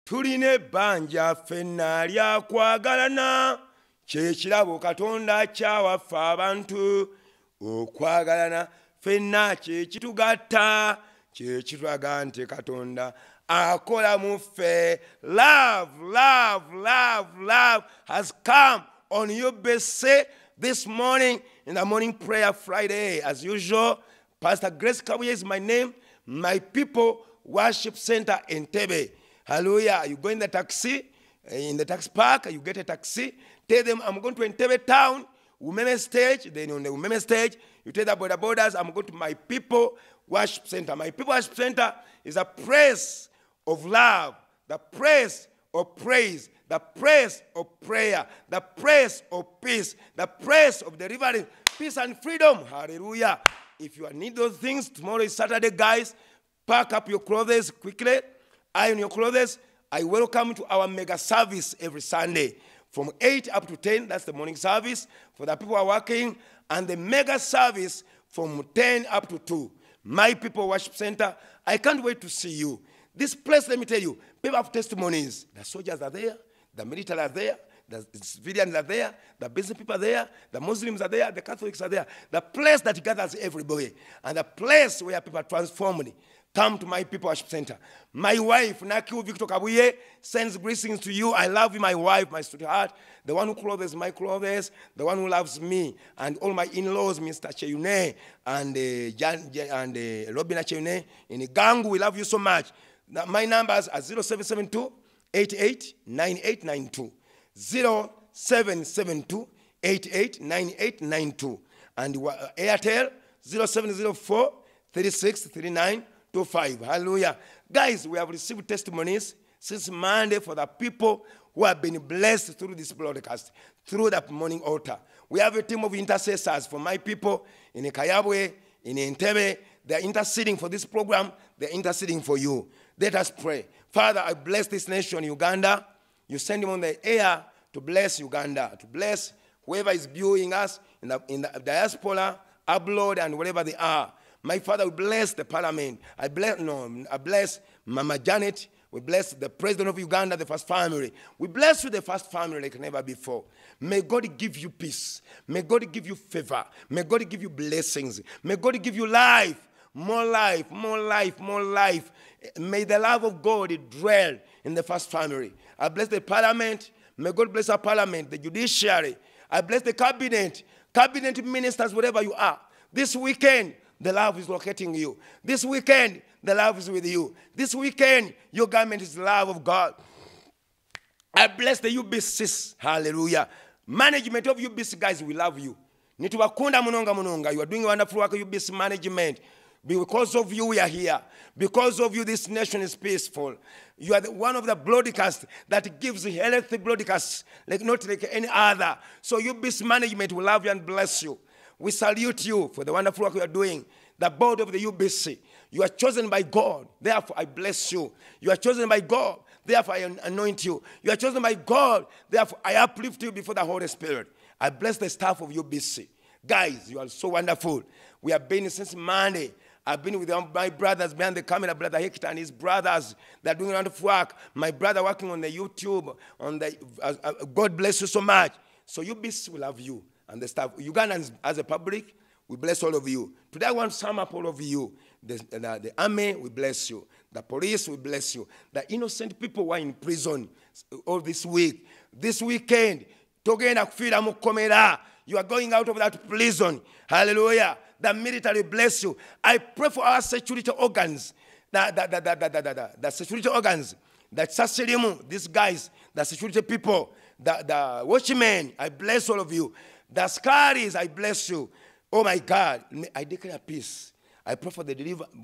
Tuline ebbanja ffenna lya kwagalana, kye kirabo Katonda kyawaffe abantu. Okwagalana ffenna kye kitugatta, kye kitulaga nti Katonda akola mu ffe. Love has come on UBC this morning in the morning prayer Friday. As usual, Pastor Grace Kabuye is my name. My People Worship Center in Entebbe. Hallelujah. You go in the taxi park, you get a taxi. Tell them, I'm going to Entebbe town, Women's stage. Then on the Women's stage, you tell the borders, I'm going to My People Worship Center. My People Worship Center is a place of love, the place of praise, the place of prayer, the place of peace, the place of deliverance, peace and freedom. Hallelujah. If you need those things, tomorrow is Saturday, guys. Pack up your clothes quickly. Iron your clothes. I welcome to our mega service every Sunday from 8 up to 10. That's the morning service for the people who are working. And the mega service from 10 up to 2. My People Worship Center. I can't wait to see you. This place, let me tell you, people have testimonies. The soldiers are there. The military are there. The civilians are there. The business people are there. The Muslims are there. The Catholics are there. The place that gathers everybody. And the place where people are transformed. Come to My People Worship Center. My wife, Nakiu Victor Kabuye, sends blessings to you. I love you, my wife, my sweetheart. The one who clothes my clothes. The one who loves me. And all my in-laws, Mr. Cheyune and Robina Cheyune. In Gangu, we love you so much. Now, my numbers are 0772 889892. 0772 889892. And Airtel 0704 363925. Hallelujah. Guys, we have received testimonies since Monday for the people who have been blessed through this broadcast, through the morning altar. We have a team of intercessors for My People in Kayabwe, in Entebbe. They're interceding for this program. They're interceding for you. Let us pray. Father, I bless this nation, Uganda. You send him on the air to bless Uganda, to bless whoever is viewing us in the diaspora, abroad, and wherever they are. My Father, we bless the parliament. I bless Mama Janet. We bless the president of Uganda, the first family. We bless you, the first family, like never before. May God give you peace. May God give you favor. May God give you blessings. May God give you life. More life, more life, more life. May the love of God dwell in the first family. I bless the parliament. May God bless our parliament, the judiciary. I bless the cabinet ministers, wherever you are. This weekend, the love is locating you. This weekend, the love is with you. This weekend, your garment is the love of God. I bless the UBCs. Hallelujah. Management of UBC, guys, we love you. Nituwakunda munonga munonga. You are doing wonderful work, UBC management. Because of you, we are here. Because of you, this nation is peaceful. You are one of the broadcasts that gives healthy broadcasts, not like any other. So UBC management will love you and bless you. We salute you for the wonderful work you are doing. The board of the UBC. You are chosen by God. Therefore, I bless you. You are chosen by God. Therefore, I anoint you. You are chosen by God. Therefore, I uplift you before the Holy Spirit. I bless the staff of UBC. Guys, you are so wonderful. We have been since Monday. I've been with my brothers behind the camera, Brother Hector and his brothers. They're doing wonderful work. My brother working on the YouTube. God bless you so much. So UBC will love you and the staff. Ugandans as a public, we bless all of you. Today I want to sum up all of you. The army, we bless you. The police, we bless you. The innocent people who are in prison all this week. This weekend, you are going out of that prison. Hallelujah. The military bless you. I pray for our security organs. The security organs. The Sasirimu, these guys, the security people, the watchmen, I bless all of you. The Scaris, I bless you. Oh my God, I declare peace. I pray for the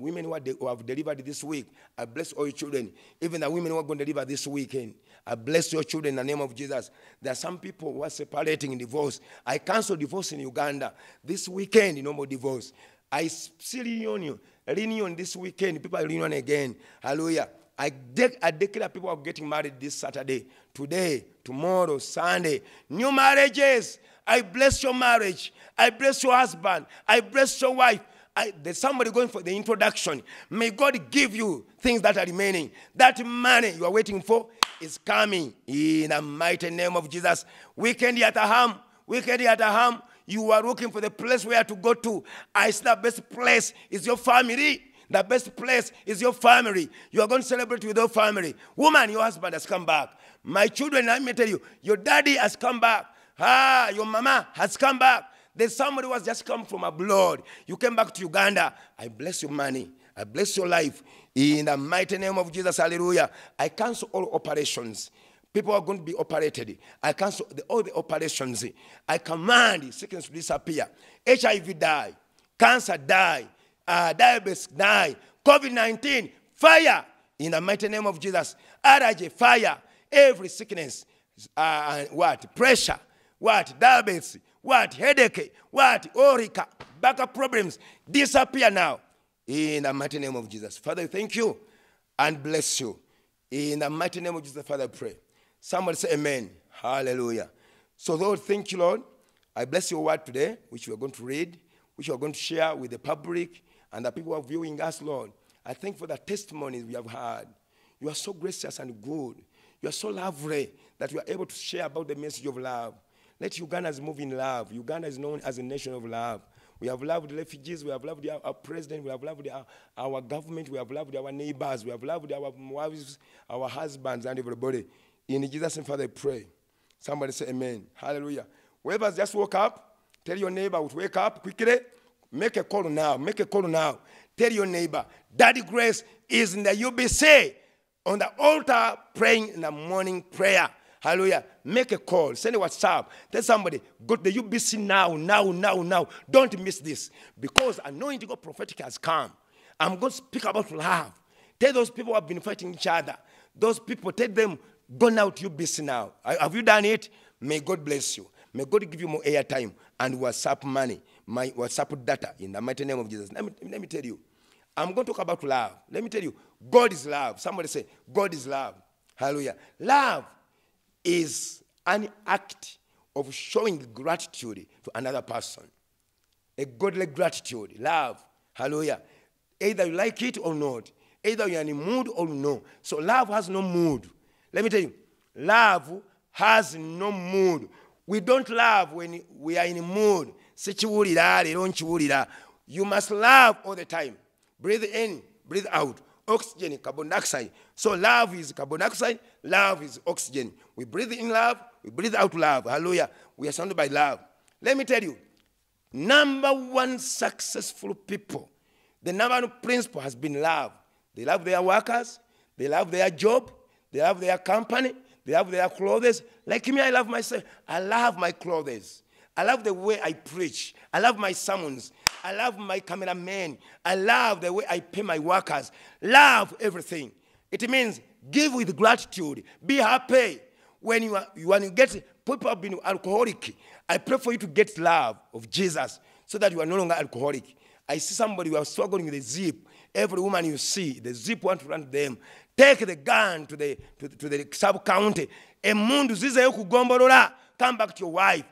women who have delivered this week. I bless all your children. Even the women who are going to deliver this weekend. I bless your children in the name of Jesus. There are some people who are separating in divorce. I cancel divorce in Uganda. This weekend, no more divorce. I see reunion this weekend. People are reunion again. Hallelujah. I declare people are getting married this Saturday, today, tomorrow, Sunday. New marriages. I bless your marriage. I bless your husband. I bless your wife. There's somebody going for the introduction. May God give you things that are remaining. That money you are waiting for is coming in the mighty name of Jesus. Weekend at home. You are looking for the place where to go to. I say the best place is your family. The best place is your family. You are going to celebrate with your family. Woman, your husband has come back. My children, let me tell you, your daddy has come back. Your mama has come back. There's somebody who has just come from abroad. You came back to Uganda. I bless your money. I bless your life. In the mighty name of Jesus, hallelujah. I cancel all operations. People are going to be operated. I cancel all the operations. I command sickness to disappear. HIV die. Cancer die. Diabetes die. COVID-19 fire. In the mighty name of Jesus. allergy fire. Every sickness. Pressure. Diabetes. Headache. Orica. Back problems. Disappear now. In the mighty name of Jesus. Father, thank you and bless you. In the mighty name of Jesus, Father, I pray. Somebody say amen. Hallelujah. So Lord, thank you, Lord. I bless your word today, which we are going to read, which we are going to share with the public and the people who are viewing us, Lord. I thank you for the testimonies we have heard. You are so gracious and good. You are so lovely that we are able to share about the message of love. Let Ugandans move in love. Uganda is known as a nation of love. We have loved refugees. We have loved our president. We have loved our government. We have loved our neighbors. We have loved our wives, our husbands, and everybody. In Jesus' name, Father, I pray. Somebody say amen. Hallelujah. Whoever has just woke up, tell your neighbor to wake up quickly. Make a call now. Make a call now. Tell your neighbor, Daddy Grace is in the UBC on the altar praying in the morning prayer. Hallelujah. Make a call. Send a WhatsApp. Tell somebody, go to the UBC now. Don't miss this. Because anointing of prophetic has come. I'm going to speak about love. Tell those people who have been fighting each other. Those people, tell them, go now to UBC now. Have you done it? May God bless you. May God give you more airtime and WhatsApp money, my WhatsApp data in the mighty name of Jesus. Let me tell you. I'm going to talk about love. Let me tell you, God is love. Somebody say, God is love. Hallelujah. Love is an act of showing gratitude to another person. A godly gratitude, love. Hallelujah. Either you like it or not. Either you're in a mood or no. So love has no mood. Let me tell you, love has no mood. We don't love when we are in a mood. You must love all the time. Breathe in, breathe out. Oxygen, carbon dioxide. So love is carbon dioxide, love is oxygen. We breathe in love, we breathe out love. Hallelujah. We are surrounded by love. Let me tell you, number one successful people, the number one principle has been love. They love their workers, they love their job, they love their company, they love their clothes. Like me, I love myself. I love my clothes. I love the way I preach. I love my sermons. I love my cameraman. I love the way I pay my workers. Love everything. It means give with gratitude. Be happy. When you get, people have been alcoholic. I pray for you to get love of Jesus so that you are no longer alcoholic. I see somebody who are struggling with a zip. Every woman you see, the zip want to run to them. Take the gun to the sub-county. Come back to your wife.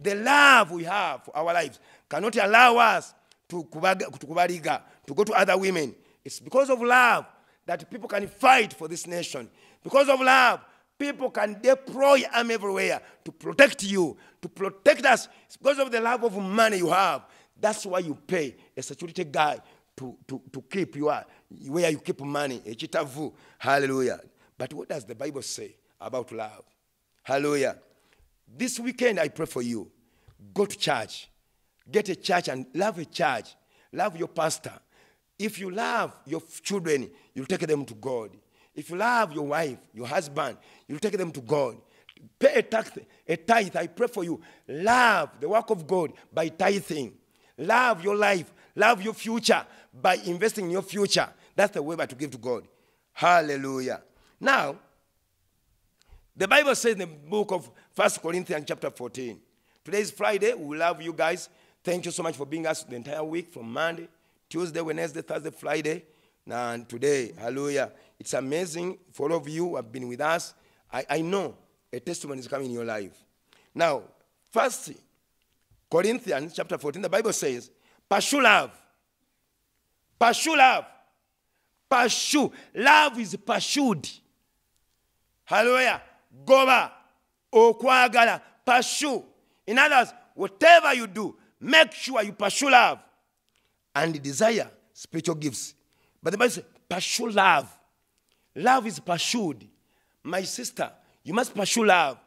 The love we have for our lives cannot allow us to go to other women. It's because of love that people can fight for this nation. Because of love, people can deploy army everywhere to protect you, to protect us. It's because of the love of money you have. That's why you pay a security guy to keep you where you keep money. Hallelujah. But what does the Bible say about love? Hallelujah. This weekend, I pray for you. Go to church. Get a church and love a church. Love your pastor. If you love your children, you'll take them to God. If you love your wife, your husband, you'll take them to God. Pay a tithe. I pray for you. Love the work of God by tithing. Love your life. Love your future by investing in your future. That's the way to give to God. Hallelujah. Now, the Bible says in the book of 1 Corinthians chapter 14. Today is Friday. We love you guys. Thank you so much for being us the entire week from Monday, Tuesday, Wednesday, Thursday, Friday, and today. Hallelujah. It's amazing for all of you who have been with us. I know a testimony is coming in your life. Now, 1 Corinthians chapter 14, the Bible says, pursue love Pursue love. Pursue. Love is pursued. Hallelujah. Goba. Okwagala. Pursue. In other words, whatever you do, make sure you pursue love. And desire spiritual gifts. But the Bible says, pursue love. Love is pursued. My sister, you must pursue love.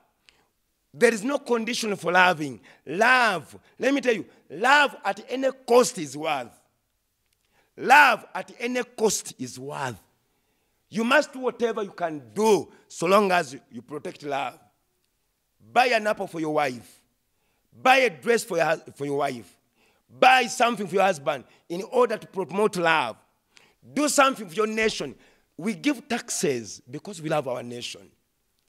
There is no condition for loving. Love, let me tell you, love at any cost is worth. Love at any cost is worth. You must do whatever you can do so long as you protect love. Buy an apple for your wife. Buy a dress for your wife. Buy something for your husband in order to promote love. Do something for your nation. We give taxes because we love our nation.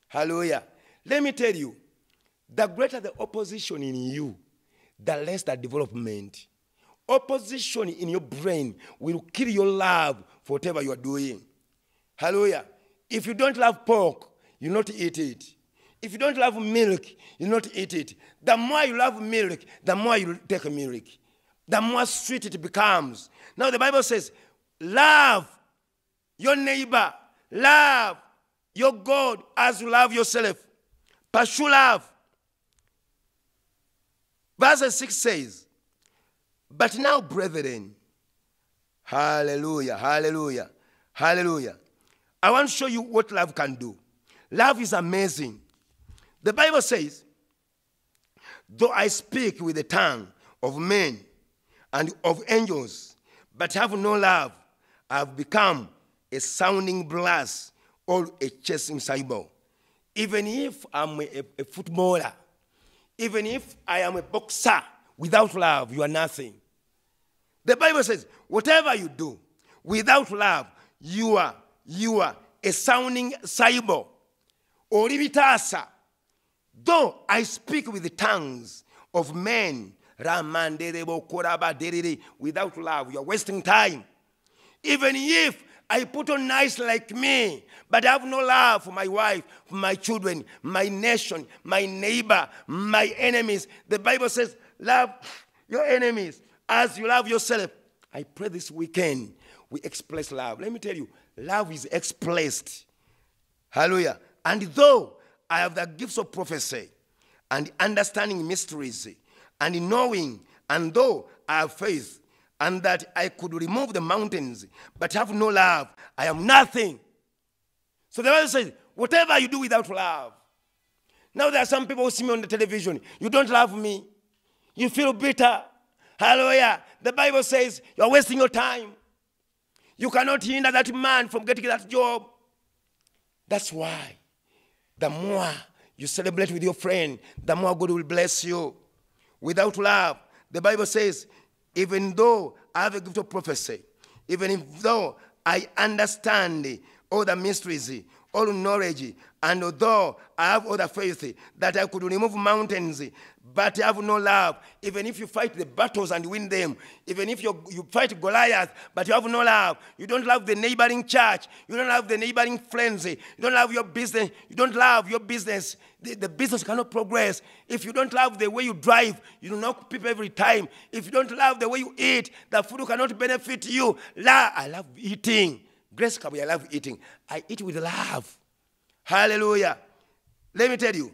Hallelujah. Let me tell you, the greater the opposition in you, the less the development. Opposition in your brain will kill your love for whatever you are doing. Hallelujah. If you don't love pork, you will not eat it. If you don't love milk, you will not eat it. The more you love milk, the more you take milk. The more sweet it becomes. Now the Bible says, love your neighbor. Love your God as you love yourself. Pursue love. Verse 6 says, but now, brethren, hallelujah, hallelujah, hallelujah. I want to show you what love can do. Love is amazing. The Bible says, though I speak with the tongue of men and of angels, but have no love, I have become a sounding brass or a chasing cymbal. Even if I'm a footballer, even if I am a boxer, without love, you are nothing. The Bible says, whatever you do, without love, you are a sounding cymbal. Or ibitasa. Though I speak with the tongues of men, without love, you are wasting time. Even if I put on nice like me, but I have no love for my wife, for my children, my nation, my neighbor, my enemies. The Bible says, love your enemies as you love yourself. I pray this weekend we express love. Let me tell you, love is expressed. Hallelujah. And though I have the gifts of prophecy and understanding mysteries and knowing, and though I have faith, and that I could remove the mountains, but have no love, I am nothing. So the Bible says, whatever you do without love. Now there are some people who see me on the television. You don't love me. You feel bitter. Hallelujah. The Bible says, you're wasting your time. You cannot hinder that man from getting that job. That's why the more you celebrate with your friend, the more God will bless you. Without love, the Bible says, even though I have a gift of prophecy, even though I understand all the mysteries, all knowledge, and although I have all the faith that I could remove mountains, but I have no love, even if you fight the battles and win them, even if you fight Goliath, but you have no love, you don't love the neighboring church, you don't love the neighboring friends, you don't love your business, you don't love your business, the business cannot progress. If you don't love the way you drive, you do knock people every time. If you don't love the way you eat, the food cannot benefit you. I love eating. Grace Kabuye, I love eating. I eat with love. Hallelujah. Let me tell you,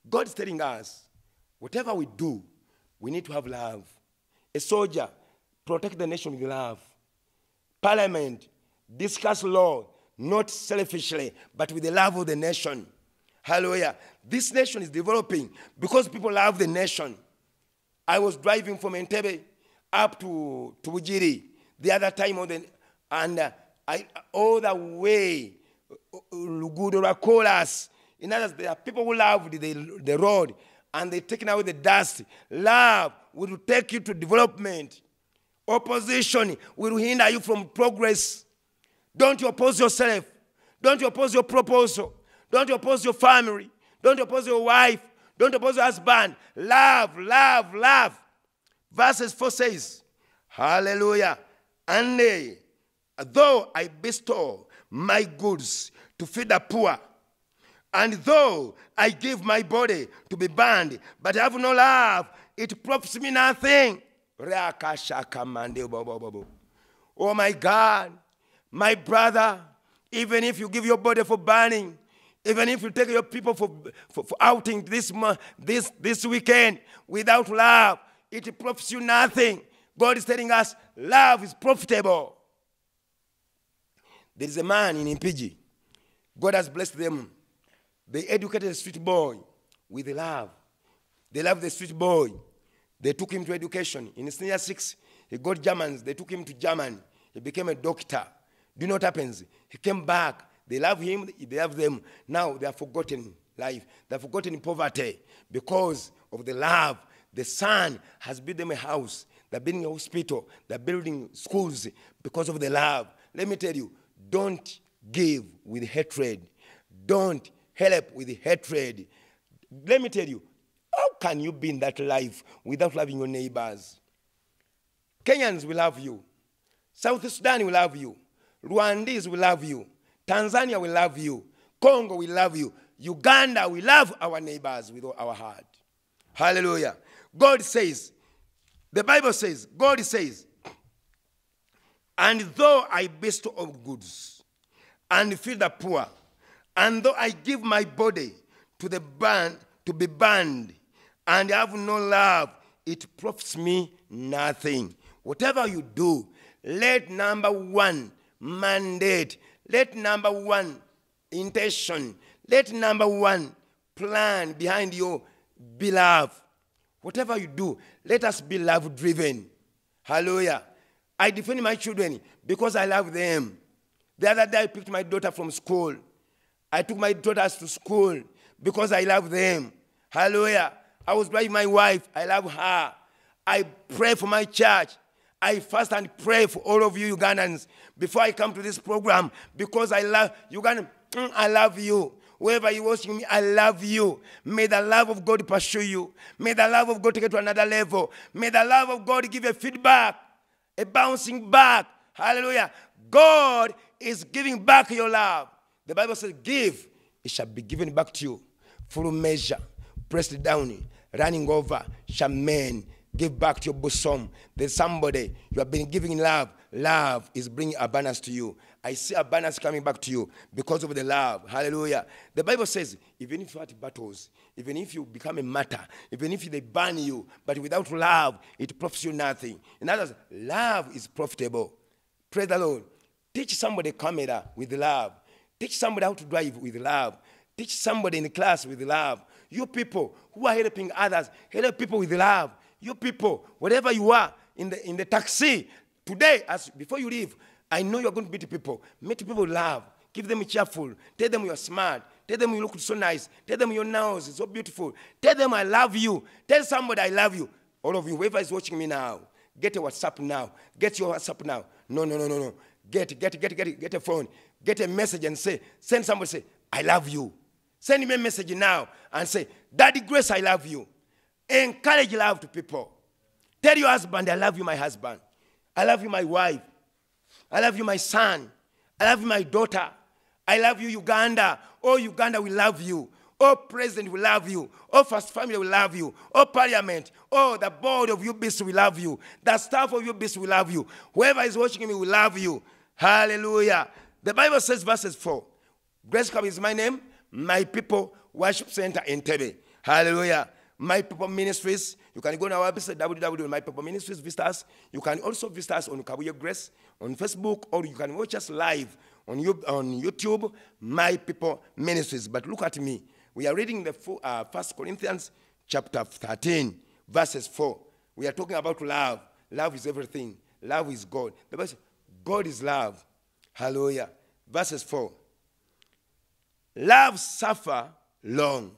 God is telling us, whatever we do, we need to have love. A soldier, protect the nation with love. Parliament, discuss law, not selfishly, but with the love of the nation. Hallelujah. This nation is developing because people love the nation. I was driving from Entebbe up to Ujiri the other time, all the way, Lugudora Colas. In other words, there are people who love the road, and they're taking away the dust. Love will take you to development. Opposition will hinder you from progress. Don't you oppose yourself. Don't you oppose your proposal. Don't you oppose your family. Don't you oppose your wife. Don't oppose your husband. Love, love, love. Verses 4 says, hallelujah. And though I bestow my goods to feed the poor, and though I give my body to be burned, but I have no love, it profits me nothing. Oh my God, my brother, even if you give your body for burning, even if you take your people for outing this weekend without love, it profits you nothing. God is telling us love is profitable. There is a man in Impiji. God has blessed them. They educated a street boy with love. They loved the street boy. They took him to education. In senior 6, he got Germans. They took him to Germany. He became a doctor. Do you know what happens? He came back. They love him. They love them. Now they have forgotten life. They have forgotten poverty because of the love. The son has built them a house. They're building a hospital. They're building schools because of the love. Let me tell you, don't give with hatred. Don't help with hatred. Let me tell you, how can you be in that life without loving your neighbors? Kenyans will love you. South Sudan will love you. Rwandese will love you. Tanzania will love you. Congo will love you. Uganda will love our neighbors with all our heart. Hallelujah. God says, the Bible says, God says, and though I bestow of goods and feed the poor, and though I give my body to be burned, and have no love, it profits me nothing. Whatever you do, let number one mandate, let number one intention, let number one plan behind you be love. Whatever you do, let us be love-driven. Hallelujah. I defend my children because I love them. The other day I picked my daughter from school. I took my daughters to school because I love them. Hallelujah. I was driving my wife. I love her. I pray for my church. I fast and pray for all of you Ugandans before I come to this program because I love Uganda. I love you. Wherever you're watching me, I love you. May the love of God pursue you. May the love of God take it to another level. May the love of God give a feedback, a bouncing back. Hallelujah. God is giving back your love. The Bible says, give, it shall be given back to you. Full measure, pressed down, running over, shall men give back to your bosom. There's somebody, you have been giving love. Love is bringing abundance to you. I see abundance coming back to you because of the love. Hallelujah. The Bible says, even if you have battles, even if you become a martyr, even if they burn you, but without love, it profits you nothing. In other words, love is profitable. Praise the Lord. Teach somebody camera with love. Teach somebody how to drive with love. Teach somebody in the class with love. You people who are helping others, help people with love. You people, wherever you are, in the taxi, today, before you leave, I know you're going to meet people. Meet people with love. Give them cheerful. Tell them you're smart. Tell them you look so nice. Tell them your nose is so beautiful. Tell them I love you. Tell somebody I love you. All of you, whoever is watching me now, get a WhatsApp now. Get your WhatsApp now. No. Get a phone. Get a message and send somebody, say, I love you. Send me a message now and say, Daddy Grace, I love you. Encourage love to people. Tell your husband, I love you, my husband. I love you, my wife. I love you, my son. I love you, my daughter. I love you, Uganda. Oh, Uganda will love you. Oh, president will love you. Oh, first family will love you. Oh, parliament. Oh, the board of UBC will love you. The staff of UBC will love you. Whoever is watching me will love you. Hallelujah. The Bible says, verses 4. Grace Cup is my name. My People Worship Center in Entebbe. Hallelujah. My People Ministries. You can go on our website, www.mypeopleministries. Visit us. You can also visit us on Kabuye Grace on Facebook, or you can watch us live on YouTube, My People Ministries. But look at me. We are reading the 1 Corinthians chapter 13, verses 4. We are talking about love. Love is everything. Love is God. The Bible says, God is love. Hallelujah. Verses 4. Love suffer long.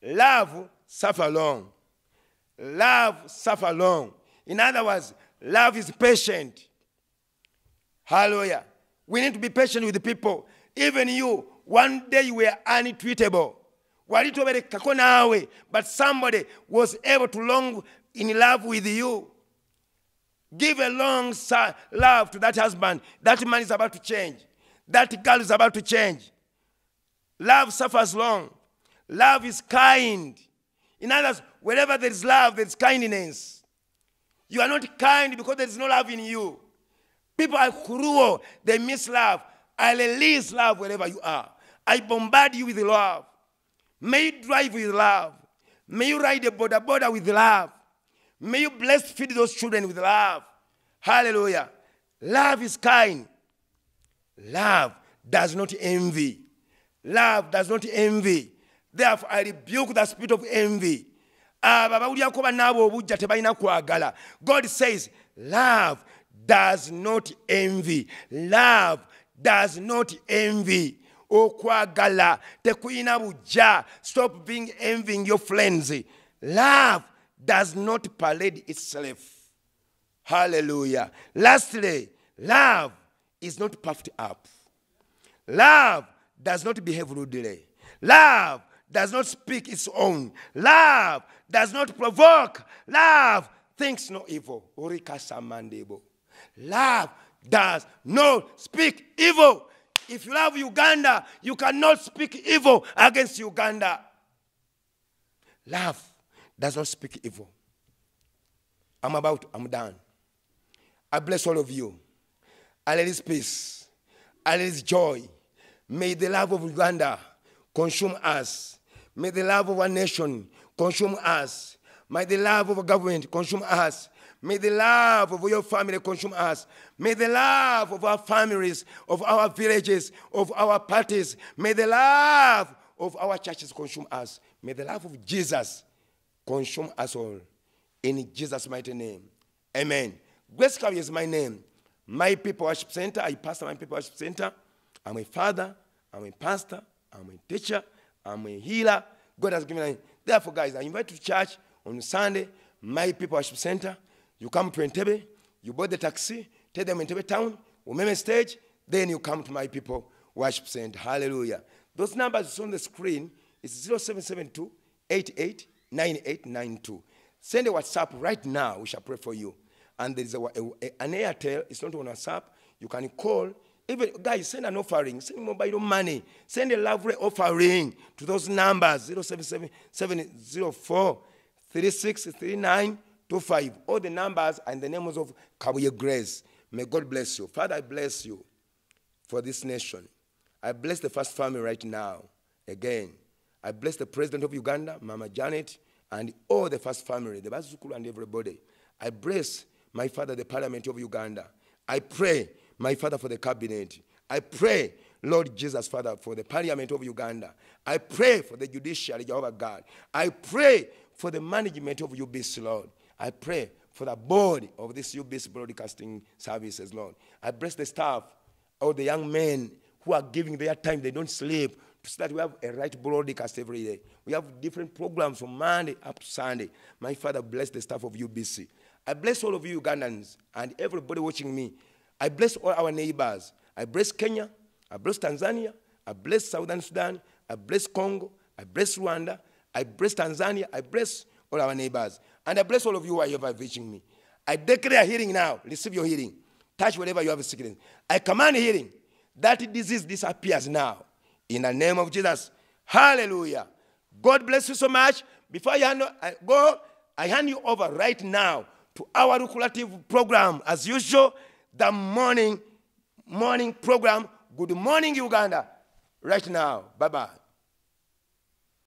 Love suffer long. Love suffer long. In other words, love is patient. Hallelujah. We need to be patient with the people. Even you, one day you were untreatable. But somebody was able to long in love with you. Give a long love to that husband. That man is about to change. That girl is about to change. Love suffers long. Love is kind. In other words, wherever there is love, there is kindness. You are not kind because there is no love in you. People are cruel. They miss love. I release love wherever you are. I bombard you with love. May you drive with love. May you ride the border with love. May you feed those children with love. Hallelujah. Love is kind. Love does not envy. Love does not envy. Therefore, I rebuke the spirit of envy. God says, love does not envy. Love does not envy. Okwagala tekuyina buja. Stop being envying your friends. Love does not parade itself. Hallelujah. Lastly, love is not puffed up. Love does not behave rudely. Love does not speak its own. Love does not provoke. Love thinks no evil. Love does not speak evil. If you love Uganda, you cannot speak evil against Uganda. Love does not speak evil. I'm done. I bless all of you. I release peace. I release joy. May the love of Uganda consume us. May the love of our nation consume us. May the love of our government consume us. May the love of your family consume us. May the love of our families, of our villages, of our parties, may the love of our churches consume us. May the love of Jesus consume us all. In Jesus' mighty name. Amen. Grace Carey is my name. My People Worship Center. I pastor My People Worship Center. I'm a father. I'm a pastor. I'm a teacher. I'm a healer. God has given me. Therefore, guys, I invite you to church on Sunday. My People Worship Center. You come to Entebbe. You board the taxi. Take them Entebbe town. Umeme stage. Then you come to My People Worship Center. Hallelujah. Those numbers on the screen. It's 0772 889892. Send a WhatsApp right now. We shall pray for you. And there is an Airtel. It's not on WhatsApp. You can call. Even, guys, send an offering. Send mobile money. Send a lovely offering to those numbers. 070704 363925. All the numbers and the names of Kabuye Grace. May God bless you. Father, I bless you for this nation. I bless the first family right now. Again, I bless the president of Uganda, Mama Janet, and all the first family, the Bazukulu and everybody. I bless, my Father, the parliament of Uganda. I pray, my Father, for the cabinet. I pray, Lord Jesus, Father, for the parliament of Uganda. I pray for the judiciary, Jehovah God. I pray for the management of UBC, Lord. I pray for the board of this UBC broadcasting services, Lord. I bless the staff, all the young men who are giving their time, they don't sleep, so that we have a right broadcast every day. We have different programs from Monday up to Sunday. My Father, bless the staff of UBC. I bless all of you Ugandans and everybody watching me. I bless all our neighbors. I bless Kenya. I bless Tanzania. I bless Southern Sudan. I bless Congo. I bless Rwanda. I bless Tanzania. I bless all our neighbors. And I bless all of you who are ever reaching me. I declare healing now. Receive your healing. Touch whatever you have a sickness. I command healing. That disease disappears now. In the name of Jesus. Hallelujah. God bless you so much. Before I go, I hand you over right now to our lucrative program. As usual, the morning program. Good morning, Uganda. Right now. Bye-bye.